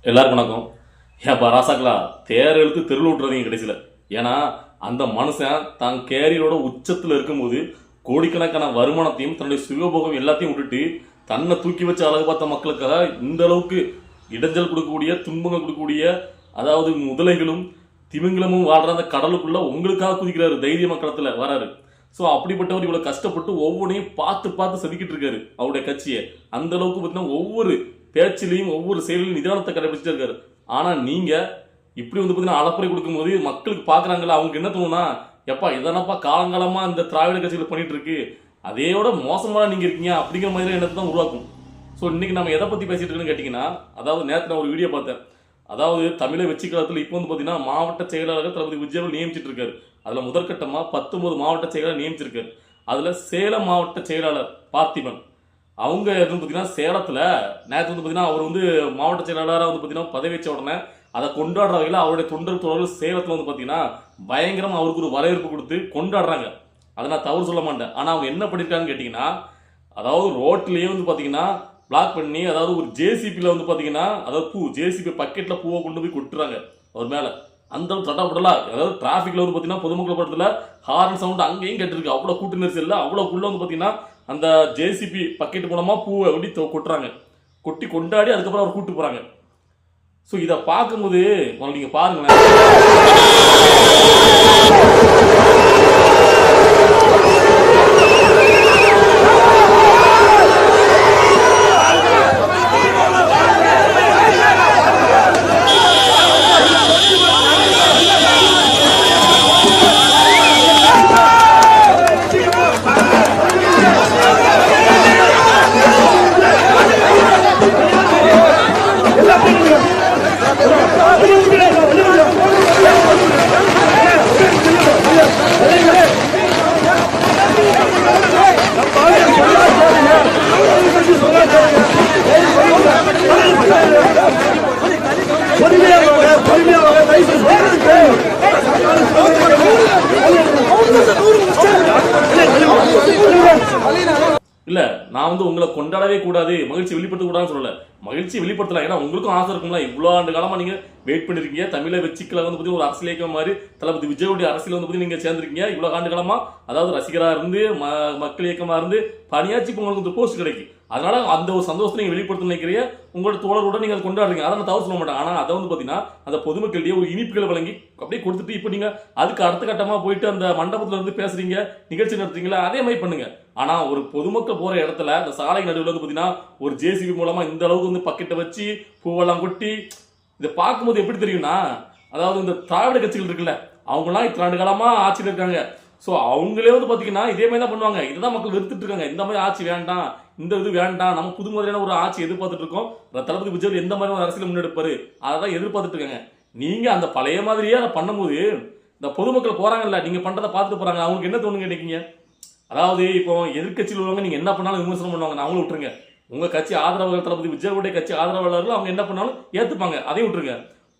எல்லாருக்கும் வணக்கம். ஏப்பா ராசாக்களா, தேர் எழுத்து தெருள் விட்டுறதீங்க கடைசியில். ஏன்னா அந்த மனுஷன் தான் கேரியரோட உச்சத்தில் இருக்கும்போது கோடிக்கணக்கான வருமானத்தையும் தன்னுடைய சுயோபோகம் எல்லாத்தையும் விட்டுட்டு தன்னை தூக்கி வச்சு அழகு பார்த்த மக்களுக்காக இந்த அளவுக்கு இடைஞ்சல் கொடுக்கக்கூடிய, துன்பங்கள் கொடுக்கக்கூடிய, அதாவது முதலைகளும் திமிங்கலமும் வாழ்ற அந்த கடலுக்குள்ள உங்களுக்காக குதிக்கிறாரு, தைரிய மக்களத்தில் வராரு. ஸோ அப்படிப்பட்டவர் இவ்வளோ கஷ்டப்பட்டு ஒவ்வொன்றையும் பார்த்து பார்த்து செதுக்கிட்டு இருக்காரு அவருடைய கட்சியை. அந்த அளவுக்கு பார்த்தீங்கன்னா ஒவ்வொரு பேச்சிலையும் ஒவ்வொரு செயலிலும் நிதானத்தை கடைபிடிச்சிட்டு இருக்காரு. ஆனால் நீங்கள் இப்படி வந்து பார்த்தீங்கன்னா அலப்பறை கொடுக்கும்போது மக்களுக்கு பார்க்குறாங்களா, அவங்களுக்கு என்ன தோணுன்னா, எப்பா இதனப்பா காலங்காலமாக இந்த திராவிட கட்சிகள் பண்ணிட்டு இருக்கு, அதையோட மோசமான நீங்கள் இருக்கீங்க அப்படிங்கிற மாதிரி எண்ணத்தை தான் உருவாக்கும். ஸோ இன்னைக்கு நம்ம எதை பற்றி பேசிட்டு இருக்கோன்னு கேட்டிங்கன்னா, அதாவது நேற்று நான் ஒரு வீடியோ பார்த்தேன். அதாவது தமிழை வெற்றி காலத்தில் இப்போ வந்து பார்த்தீங்கன்னா மாவட்ட செயலாளர்கள் தளபதி விஜய் நியமிச்சிட்டு இருக்காரு. அதில் முதற்கட்டமாக 19 மாவட்ட செயலாளர் நியமிச்சிருக்காரு. அதில் சேலம் மாவட்ட செயலாளர் பார்த்திபன் அவங்க எதுவும் பார்த்தீங்கன்னா சேலத்தில் நேற்று வந்து பார்த்தீங்கன்னா அவர் வந்து மாவட்ட செயலாளராக வந்து பார்த்தீங்கன்னா பதவி வச்ச உடனே அதை கொண்டாடுற வகையில் அவருடைய தொண்டர் தோழர்கள் சேலத்தில் வந்து பார்த்தீங்கன்னா பயங்கரமாக அவருக்கு ஒரு வரவேற்பு கொடுத்து கொண்டாடுறாங்க. அதை நான் தவறு சொல்ல மாட்டேன். ஆனால் அவங்க என்ன பண்ணியிருக்காங்கன்னு கேட்டிங்கன்னா, அதாவது ரோட்லேயே வந்து பார்த்தீங்கன்னா பிளாக் பண்ணி, அதாவது ஒரு ஜேசிபியில் வந்து பார்த்தீங்கன்னா, அதாவது ஜேசிபி பக்கெட்டில் பூவை கொண்டு போய் கொட்டுறாங்க அவர் மேலே. அந்த தடப்படலாம், அதாவது டிராஃபிக்கில் வந்து பார்த்தீங்கன்னா பொதுமக்கள் படத்தில் ஹார்ன் சவுண்ட் அங்கேயும் கேட்டிருக்கு. அவ்வளோ கூட்டு நெரிசல் அவ்வளோக்குள்ளே வந்து பார்த்தீங்கன்னா அந்த ஜேசிபி பக்கெட் மூலமாக பூவை எப்படி கொட்டுறாங்க, கொட்டி கொண்டாடி அதுக்கப்புறம் அவர் கூட்டு போகிறாங்க. ஸோ இதை பார்க்கும்போது நீங்கள் பாருங்களேன். இல்ல நான் வந்து உங்களை கொண்டாடவே கூடாது, மகிழ்ச்சி வெளிப்படுத்த கூடாதுன்னு சொல்லல. மகிழ்ச்சி வெளிப்படுத்தலாம். ஏன்னா உங்களுக்கும் ஆசை இருக்கும்ல, இவ்வளோ ஆண்டு காலமா நீங்க வெயிட் பண்ணிருக்கீங்க. தமிழை வெற்றிக்கல வந்து பத்தி ஒரு அரசியல் இயக்கம் மாதிரி தளபதி விஜயுடைய அரசியல் வந்து பத்தி நீங்க சேர்ந்திருக்கீங்க. இவ்வளோ ஆண்டு காலமா அதாவது ரசிகராக இருந்து மக்கள் இயக்கமா இருந்து பணியாச்சு இப்போ உங்களுக்கு போஸ்ட் கிடைக்கும். அதனால அந்த ஒரு சந்தோஷத்தை நீங்க வெளிப்படுத்த நினைக்கிறீங்க, உங்களோட தோழரோட நீங்க அதை கொண்டாடுறீங்க. அதை நான் தவறு சொல்ல மாட்டேன். ஆனா அதை வந்து பாத்தீங்கன்னா அந்த பொதுமக்களிடையே ஒரு இனிப்புகளை வழங்கி அப்படியே கொடுத்துட்டு இப்போ நீங்க அதுக்கு அடுத்த கட்டமா போயிட்டு அந்த மண்டபத்துல இருந்து பேசுறீங்க, நிகழ்ச்சி நடத்துறீங்களா, அதே மாதிரி பண்ணுங்க. ஆனா ஒரு பொதுமக்கள் போற இடத்துல அந்த சாலை நடுவில் வந்து பாத்தீங்கன்னா ஒரு ஜேசிபி மூலமா இந்த அளவுக்கு வந்து பக்கெட்டை வச்சு பூவெல்லாம் கொட்டி இதை பார்க்கும்போது எப்படி தெரியும்னா, அதாவது இந்த திராவிட கட்சிகள் இருக்குல்ல, அவங்களாம் இத்தனை ஆண்டு காலமா ஆட்சியில் இருக்காங்க. ஸோ அவங்களே வந்து பார்த்தீங்கன்னா இதே மாதிரி தான் பண்ணுவாங்க. இதுதான் மக்கள் வெறுத்துட்டு இருக்காங்க. இந்த மாதிரி ஆட்சி வேண்டாம், இந்த இது வேண்டாம், நம்ம புது மாதிரியான ஒரு ஆட்சி எதிர்பார்த்துட்டு இருக்கோம். தளபதி விஜய் எந்த மாதிரி ஒரு அரசியல் முன்னெடுப்பாரு அதை தான் எதிர்பார்த்துட்டு இருக்காங்க. நீங்க அந்த பழைய மாதிரியே அதை பண்ணும்போது இந்த பொதுமக்கள் போறாங்கல்ல, நீங்க பண்றதை பார்த்துட்டு போறாங்க, அவங்களுக்கு என்ன தோணுங்க நினைக்கிறீங்க? அதாவது இப்போ எதிர்கட்சியில் உள்ளவங்க நீங்க என்ன பண்ணாலும் விமர்சனம் பண்ணுவாங்க, அவங்களும் விட்டுருங்க. உங்க கட்சி ஆதரவாளர் தளபதி விஜயுடைய கட்சி ஆதரவாளர்கள் அவங்க என்ன பண்ணாலும் ஏத்துப்பாங்க, அதையும் விட்டுருங்க.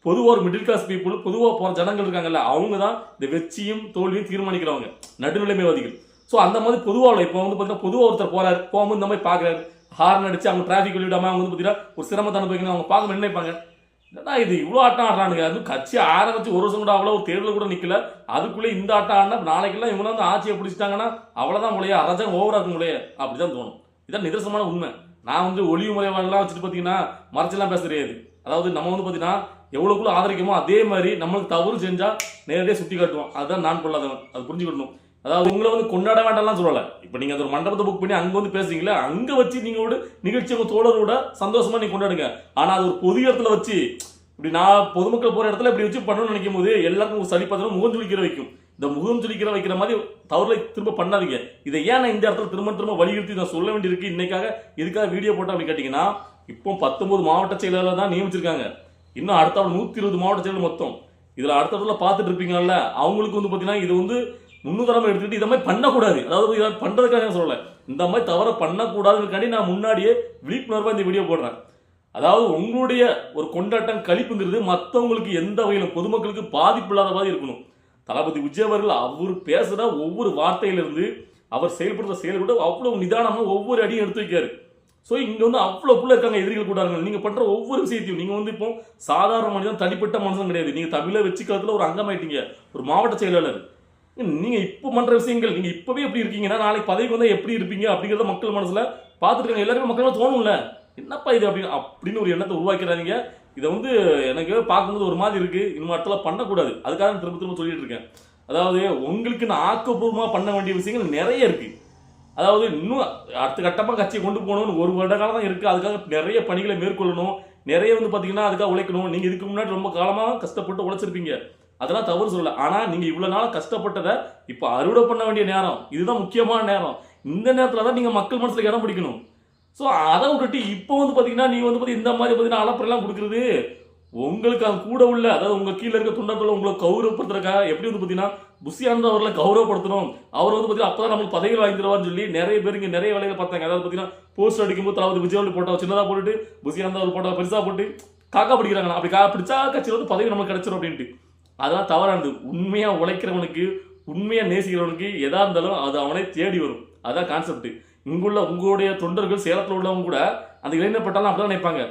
பொதுவாக ஒரு மிடில் கிளாஸ் பீப்புள், பொதுவாக போகிற ஜனங்கள் இருக்காங்கல்ல, அவங்க தான் இந்த வெற்றியும் தோல்வியும் தீர்மானிக்கிறவங்க, நடுநிலைமைவாதிகள். ஸோ அந்த மாதிரி பொதுவாக இப்போ வந்து பார்த்தீங்கன்னா பொதுவாக ஒருத்தர் போறாரு, போகும்போது இந்த மாதிரி பார்க்குறாரு, ஹார்ன் அடிச்சு அவங்க டிராஃபிக் வெளியிடாம அவங்க வந்து பார்த்தீங்கன்னா ஒரு சிரமத்தை அனுபவிக்கணும், அவங்க பார்க்க நினைப்பாங்க, என்னடா இது இவ்வளோ ஆட்டம் ஆடுறானுங்க, அது கட்சி ஆரம்பிச்சு ஒரு வருஷம் கூட அவ்வளோ ஒரு தேர்தல் கூட நிற்கல, அதுக்குள்ளே இந்த ஆட்டம் ஆடினா நாளைக்கெல்லாம் இவங்க வந்து ஆட்சியை பிடிச்சிட்டாங்கன்னா அவ்வளோதான் முறையா அரசாங்கம் ஓவரா இருக்கும் முறையே, அப்படிதான் தோணும். இதான் நிதர்சனமான உண்மை. நான் வந்து ஒளிவு முறைவாடெல்லாம் வச்சுட்டு பார்த்தீங்கன்னா மறைச்செல்லாம் பேச தெரியாது. அதாவது நம்ம வந்து பார்த்தீங்கன்னா எவ்வளோக்குள்ள ஆதரிக்குமோ அதே மாதிரி நம்மளுக்கு தவறு செஞ்சால் நேரடியாக சுட்டி காட்டுவோம். அதுதான் நான் கொள்ளாதவன், அது புரிஞ்சுக்கணும். அதாவது உங்களை வந்து கொண்டாட வேண்டாம்லாம் சொல்லலை. இப்போ நீங்கள் அந்த ஒரு மண்டபத்தை புக் பண்ணி அங்கே வந்து பேசுறீங்களா, அங்கே வச்சு நீங்கள் ஒரு நிகழ்ச்சி உங்கள் தோழரோட சந்தோஷமாக நீங்கள் கொண்டாடுங்க. ஆனால் அது ஒரு பொது இடத்துல வச்சு இப்படி நான் பொதுமக்கள் போகிற இடத்துல இப்படி வச்சு பண்ணணும்னு நினைக்கும் போது எல்லாருக்கும் ஒரு சளிப்பாத்திரம் முகம் சுளிக்கிற வைக்கும். இந்த முகம் சுளிக்கிற வைக்கிற மாதிரி தவறுகளை திரும்ப பண்ணாதீங்க. இதை ஏன் நான் இந்த இடத்துல திரும்ப வலியுறுத்தி நான் சொல்ல வேண்டியிருக்கு இன்னைக்காக இதுக்காக வீடியோ போட்டேன் அப்படின்னு கேட்டிங்கன்னா, இப்போ 19 மாவட்ட செயலாளர் தான் நியமிச்சிருக்காங்க. இன்னும் அடுத்த 120 மாவட்ட செயலர் மொத்தம். இதில் அடுத்த பார்த்துட்டு இருப்பீங்கல்ல, அவங்களுக்கு வந்து பார்த்தீங்கன்னா இது வந்து முன்னுதாரணம் எடுத்துக்கிட்டு இதை மாதிரி பண்ணக்கூடாது. அதாவது இதை பண்ணுறதுக்காக சொல்லலை, இந்த மாதிரி தவறை பண்ணக்கூடாதுன்னு நான் முன்னாடியே விழிப்புணர்வாக இந்த வீடியோ போடுறேன். அதாவது உங்களுடைய ஒரு கொண்டாட்டம் கழிப்புங்கிறது மற்றவங்களுக்கு எந்த வகையிலும் பொதுமக்களுக்கு பாதிப்பு இல்லாத மாதிரி இருக்கணும். தளபதி விஜய் அவர்கள் அவர் பேசுகிற ஒவ்வொரு வார்த்தையிலிருந்து அவர் செயல்படுற செயல் கூட அவ்வளவு நிதானமாக ஒவ்வொரு அடியும் எடுத்து வைக்காரு. ஸோ இங்க வந்து அவ்வளோக்குள்ள இருக்காங்க எதிரிகள் கூட்டாங்க. நீங்க பண்ற ஒவ்வொரு விஷயத்தையும் நீங்க வந்து இப்போ சாதாரண மனிதன், தனிப்பட்ட மனுஷன் கிடையாது. நீங்க தமிழை வச்சுக்கிறதுல ஒரு அங்கமாயிட்டீங்க, ஒரு மாவட்ட செயலாளர். நீங்க இப்ப பண்ற விஷயங்கள், நீங்க இப்பவே எப்படி இருக்கீங்கன்னா நாளைக்கு பதவிக்கு வந்தா எப்படி இருப்பீங்க அப்படிங்கறத மக்கள் மனசுல பாத்துட்டு இருக்காங்க. எல்லாருமே மக்கள் தோணும்ல, என்னப்பா இது அப்படின்னு ஒரு எண்ணத்தை உருவாக்கிறாங்க. இதை வந்து எனக்கு பார்க்கும்போது ஒரு மாதிரி இருக்கு. இன்னும் இடத்துல பண்ணக்கூடாது. அதுக்காக திரும்ப திரும்ப சொல்லிட்டு இருக்கேன். அதாவது உங்களுக்கு ஆக்கப்பூர்வமா பண்ண வேண்டிய விஷயங்கள் நிறைய இருக்கு. அதாவது இன்னும் அடுத்த கட்டமா கட்சியை கொண்டு போகணும்னு ஒரு வருட காலம் தான் இருக்கு. அதுக்காக நிறைய பணிகளை மேற்கொள்ளணும். நிறைய வந்து பாத்தீங்கன்னா அதுக்காக உழைக்கணும். நீங்க இதுக்கு முன்னாடி ரொம்ப காலமா கஷ்டப்பட்டு உழைச்சிருப்பீங்க, அதெல்லாம் தவறு சொல்லல. ஆனா நீங்க இவ்வளவு நாள் கஷ்டப்பட்டதை இப்ப அறுவடை பண்ண வேண்டிய நேரம், இதுதான் முக்கியமான நேரம். இந்த நேரத்துல தான் நீங்க மக்கள் மனசுல இடம் பிடிக்கணும். ஸோ அதை விட்டுட்டு இப்போ வந்து பாத்தீங்கன்னா நீங்க வந்து பாத்தீங்கன்னா இந்த மாதிரி பாத்தீங்கன்னா அலப்பறையெல்லாம் கொடுக்குறது உங்களுக்கு அது கூட உள்ள, அதாவது உங்க கீழே இருக்க துண்டங்களை உங்களை கௌரவப்படுத்துறதுக்காக எப்படி வந்து பாத்தீங்கன்னா புஷியானந்த் அவர்களை கௌரவப்படுத்தணும். அவர் வந்து பாத்தீங்கன்னா அப்பதான் நம்மளுக்கு பதவிகள் வாங்கிடுவார்னு சொல்லி நிறைய பேர் இங்க நிறைய வேலைகளை பார்த்தாங்க. அதாவது பாத்தீங்கன்னா போஸ்ட் அடிக்கும்போது தளபதி விஜய் போட்டோ சின்னதா போட்டுட்டு புஷியானந்த் அவர் போட்டோ பெருசா போட்டு காக்கா பிடிக்கிறாங்க. அப்படி பிடிச்சா கட்சியில் வந்து பதவி நமக்கு கிடைச்சிடும் அப்படின்ட்டு. அதெல்லாம் தவறானது. உண்மையா உழைக்கிறவனுக்கு, உண்மையா நேசிக்கிறவனுக்கு எதா இருந்தாலும் அது அவனே தேடி வரும். அதான் கான்செப்ட். இங்குள்ள உங்களுடைய தொண்டர்கள், சேலத்தில் உள்ளவங்க கூட அந்த இளைஞர் பட்டாலும் அப்படிதான் நினைப்பாங்க.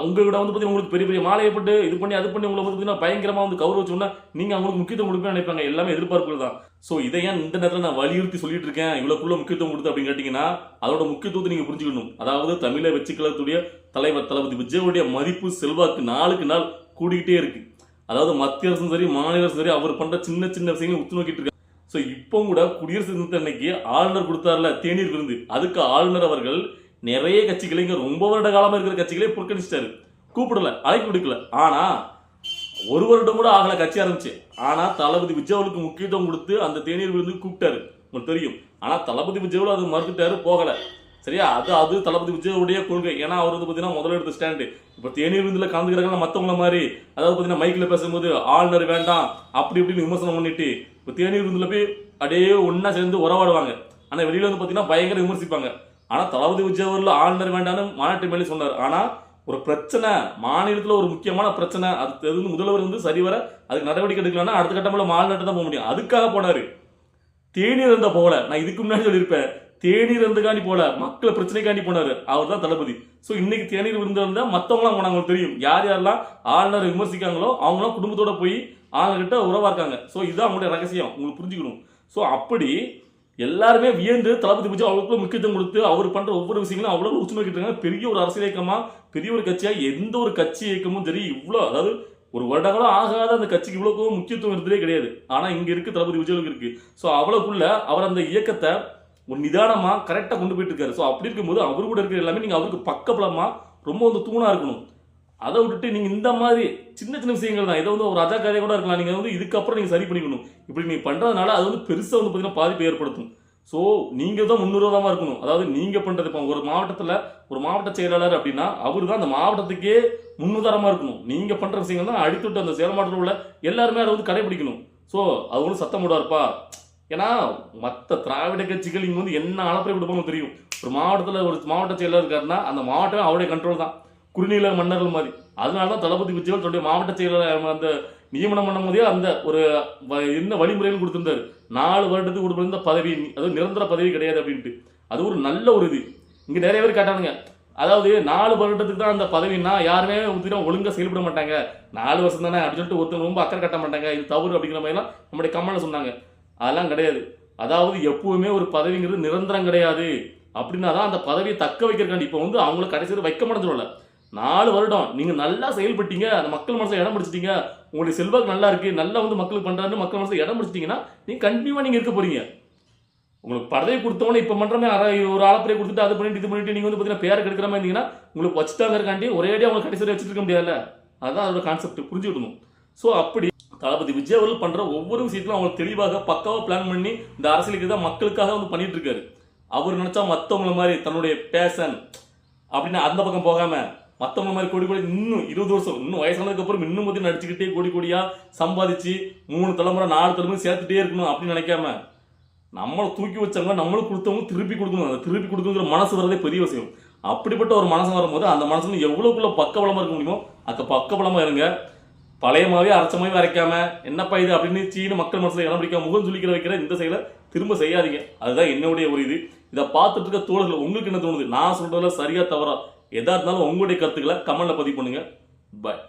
உங்ககிட்ட வந்து பார்த்தீங்கன்னா உங்களுக்கு பெரிய பெரிய மாலையை போட்டு இது பண்ணி அது பண்ணி உங்களை வந்து பார்த்தீங்கன்னா பயங்கரமா வந்து கௌரவிச்சோன்னா நீங்க அவங்களுக்கு முக்கியத்துவம் கொடுப்பேன்னு நினைப்பாங்க. எல்லாமே எதிர்பார்ப்புகள் தான். ஸோ இதை ஏன் இந்த நேரத்தில் நான் வலியுறுத்தி சொல்லிட்டு இருக்கேன், இவ்வளோக்குள்ள முக்கியத்துவம் கொடுத்து அப்படின்னு கேட்டீங்கன்னா அதோட முக்கியத்துவத்தை நீங்க புரிஞ்சுக்கணும். அதாவது தமிழை வெற்றிக்கலத்துடைய தலைவர் தளபதி விஜயுடைய மதிப்பு செல்வாக்கு நாளுக்கு நாள் கூடிக்கிட்டே இருக்கு. அதாவது மத்திய அரசும் சரி மாநில அரசும் சரி அவர் பண்ற சின்ன சின்ன விஷயங்களை உத்து நோக்கிட்டு இருக்காங்க. ஸோ இப்போ கூட குடியரசு தினத்தை அன்னைக்கு ஆளுநர் கொடுத்தாருல தேநீர் விருந்து, அதுக்கு ஆளுநர் அவர்கள் நிறைய கட்சிகளை, இங்க ரொம்ப வருட காலமா இருக்கிற கட்சிகளே புறக்கணிச்சிட்டாரு, கூப்பிடல, அழைப்பு விடுக்கல. ஆனா ஒரு வருடம் கூட ஆகல கட்சி ஆரம்பிச்சு. ஆனா தளபதி விஜயவுக்கு முக்கியத்துவம் கொடுத்து அந்த தேநீர் விருந்து கூப்பிட்டாரு, உங்களுக்கு தெரியும். ஆனா தளபதி விஜயவுல அது மறுத்துட்டாரு, போகல. சரியா? அது தளபதி விஜயுடைய கொள்கை. ஏன்னா அவர் வந்து பாத்தீங்கன்னா முதல்ல எடுத்த ஸ்டாண்டு. இப்ப தேநீர் விருந்துல கலந்துக்கிறாங்க மத்தவங்கள மாதிரி, அதாவது பாத்தீங்கன்னா மைக்ல பேசும்போது ஆளுநர் வேண்டாம் அப்படி இப்படின்னு விமர்சனம் பண்ணிட்டு இப்ப தேநீர் விருந்துல போய் அப்படியே ஒன்னா சேர்ந்து உறவாடுவாங்க. ஆனா வெளியில வந்து பாத்தீங்கன்னா பயங்கர விமர்சிப்பாங்க. ஆனா தளபதி விஜய் அவர்கள் ஆளுநர் வேண்டாம்னு மாநாட்டு மேலே சொன்னார். ஆனா ஒரு பிரச்சனை, மாநிலத்தில் ஒரு முக்கியமான பிரச்சனை, அது முதல்வர் வந்து சரிவர அதுக்கு நடவடிக்கை எடுக்கலன்னா அடுத்த கட்டமில் மாநிலத்தை தான் போக முடியும். அதுக்காக போனாரு. தேநீர் இருந்த போல, நான் இதுக்கு முன்னாடி சொல்லியிருப்பேன், தேநீர் இருந்துக்காண்டி போல, மக்களை பிரச்சனைக்காண்டி போனாரு. அவர் தான் தளபதி. ஸோ இன்னைக்கு தேநீர் விருந்து இருந்தா மற்றவங்களாம் போனாங்க. தெரியும் யார் யாரெல்லாம் ஆளுநர் விமர்சிக்காங்களோ அவங்களாம் குடும்பத்தோட போய் ஆளுநர்கிட்ட உறவா இருக்காங்க. ஸோ இதுதான் அவங்களுடைய ரகசியம், உங்களுக்கு புரிஞ்சுக்கணும். ஸோ அப்படி எல்லாருமே வியந்து தளபதி விஜய் அவ்வளவு முக்கியத்துவம் கொடுத்து அவர் பண்ற ஒவ்வொரு விஷயங்களும் அவ்வளவு உச்சு நோக்கிட்டு இருக்காங்க. பெரிய ஒரு அரசியல் இயக்கமா, பெரிய ஒரு கட்சியா, எந்த ஒரு கட்சி இயக்கமும் சரி இவ்வளோ, அதாவது ஒரு வருடங்களும் ஆகாத அந்த கட்சிக்கு இவ்வளவு முக்கியத்துவம் இருந்ததே கிடையாது. ஆனா இங்க இருக்கு, தளபதி விஜய்க்கு இருக்கு. ஸோ அவ்வளவுக்குள்ள அவர் அந்த இயக்கத்தை ஒரு நிதானமா கரெக்டா கொண்டு போயிட்டு இருக்காரு. ஸோ அப்படி இருக்கும்போது அவரு கூட இருக்கிற எல்லாமே நீங்க அவருக்கு பக்கபலமா ரொம்ப வந்து தூணா இருக்கணும். அதை விட்டுட்டு நீங்க இந்த மாதிரி சின்ன சின்ன விஷயங்கள் தான், இதை வந்து ஒரு அஜாக்கிரதையா கூட இருக்கலாம். நீங்க வந்து இதுக்கப்புறம் நீங்க சரி பண்ணிக்கணும். இப்படி நீங்க பண்றதுனால அது வந்து பெருசா வந்து பாத்தீங்கன்னா பாதிப்பை ஏற்படுத்தும். ஸோ நீங்க தான் முன்னுரிதமா இருக்கணும். அதாவது நீங்க பண்றது, இப்போ ஒரு மாவட்டத்துல ஒரு மாவட்ட செயலாளர் அப்படின்னா அவர் தான் அந்த மாவட்டத்துக்கே முன்னுதாரணமா இருக்கணும். நீங்க பண்ற விஷயங்கள் தான் அடித்துட்டு அந்த சேலம் மாவட்டத்தில் உள்ள எல்லாருமே அதை வந்து கடைபிடிக்கணும். ஸோ அது ஒன்றும் சத்தம் போடுவார்ப்பா. ஏன்னா மற்ற திராவிட கட்சிகள் இங்க வந்து என்ன அலப்பறை கொடுப்பாங்க தெரியும். ஒரு மாவட்டத்தில் ஒரு மாவட்ட செயலாளர் இருக்காருன்னா அந்த மாவட்டம் அவருடைய கண்ட்ரோல் தான், குறுநில மன்னர்கள் மாதிரி. அதனாலதான் தளபதி விஜய் தன்னுடைய மாவட்ட செயலாளர் அந்த நியமனம் பண்ணும் போதே அந்த ஒரு என்ன வழிமுறைகள் கொடுத்திருந்தாரு. 4 வருடத்துக்கு கொடுத்திருந்த பதவி, அது நிரந்தர பதவி கிடையாது அப்படின்ட்டு. அது ஒரு நல்ல ஒரு இது. இங்க நிறைய பேர் கேட்டானுங்க, அதாவது 4 வருடத்துக்கு தான் அந்த பதவின்னா யாருமே ஒழுங்கா செயல்பட மாட்டாங்க, 4 வருஷம் தானே அப்படின்னு சொல்லிட்டு ஒருத்தர் ரொம்ப அக்கறை கட்ட மாட்டாங்க, இது தவறு அப்படிங்கிற மாதிரிலாம் நம்முடைய கமெண்ட்ல சொன்னாங்க. அதெல்லாம் கிடையாது. அதாவது எப்பவுமே ஒரு பதவிங்கிறது நிரந்தரம் கிடையாது. அப்படின்னா தான் அந்த பதவியை தக்க வைக்கிறக்காண்டி இப்போ வந்து அவங்களை கடைசியில் வைக்க மாட்டேன்னு 4 வருடம் நீங்க நல்லா செயல்பட்டீங்க, அந்த மக்கள் மனசுல இடம் பிடிச்சிட்டீங்க, உங்களுடைய செல்வாக்கு நல்லா இருக்கு, நல்லா வந்து மக்களுக்கு பண்றாரு, மக்கள் மனசுல இடம் பிடிச்சிட்டீங்கன்னா நீங்க கண்டிப்பா நீங்க இருக்க போறீங்க. உங்களுக்கு பதவி கொடுத்தவொன்னே இப்ப பண்றமே ஒரு ஆளப்பறை கொடுத்துட்டு அது பண்ணிட்டு இது பண்ணிட்டு நீங்க வந்து பாத்தீங்கன்னா பேரை கெடுக்கிற மாதிரி இருந்தீங்கன்னா உங்களுக்கு வச்சுட்டாங்க இருக்காண்டி ஒரேடியா அவங்க கடைசி வச்சுட்டு இருக்க முடியாதுல்ல. அதுதான் அதோட கான்செப்ட், புரிஞ்சுக்கணும். ஸோ அப்படி தளபதி விஜய் அவர்கள் பண்ற ஒவ்வொரு விஷயத்திலும் அவங்க தெளிவாக பக்காவா பிளான் பண்ணி இந்த அரசியலுக்கு தான் மக்களுக்காக வந்து பண்ணிட்டு இருக்காரு. அவர் நினைச்சா மத்தவங்கள மாதிரி தன்னுடைய பேஷன் அப்படின்னு அந்த பக்கம் போகாம மத்தவங்க மாதிரி கோடி கோடி இன்னும் 20 வருஷம் இன்னும் வயசானதுக்கு அப்புறம் இன்னும் பத்தி நடிச்சுக்கிட்டே கோடி கோடியா சம்பாதிச்சு 3 தலைமுறை 4 தலைமுறை சேர்த்துட்டே இருக்கணும் அப்படின்னு நினைக்காம நம்மளை தூக்கி வச்சவங்க நம்மளுக்கு கொடுத்தவங்க திருப்பி கொடுக்கணும். அந்த திருப்பி கொடுக்கணுங்கிற மனசு வரதே பெரிய விஷயம். அப்படிப்பட்ட ஒரு மனசு வரும்போது அந்த மனசுல எவ்வளவுக்குள்ள பக்கபலமா இருக்க முடியுமோ அக்க பக்கபலமா இருங்க. பழையமாவே அரைச்சமாவே அரைக்காம என்னப்பா இது அப்படின்னு சீன மக்கள் மனசுல இடம் பிடிக்காம முகம் சொல்லிக்கிற வைக்கிற இந்த செயலை திரும்ப செய்யாதீங்க. அதுதான் என்னுடைய ஒரு இது. இதை பார்த்துட்டு இருக்க தோழர்கள் உங்களுக்கு என்ன தோணுது? நான் சொல்றதுல சரியா தவறா எதா இருந்தாலும் உங்களுடைய கருத்துக்களை கமெண்ட்ல பதிவு பண்ணுங்க. பாய்.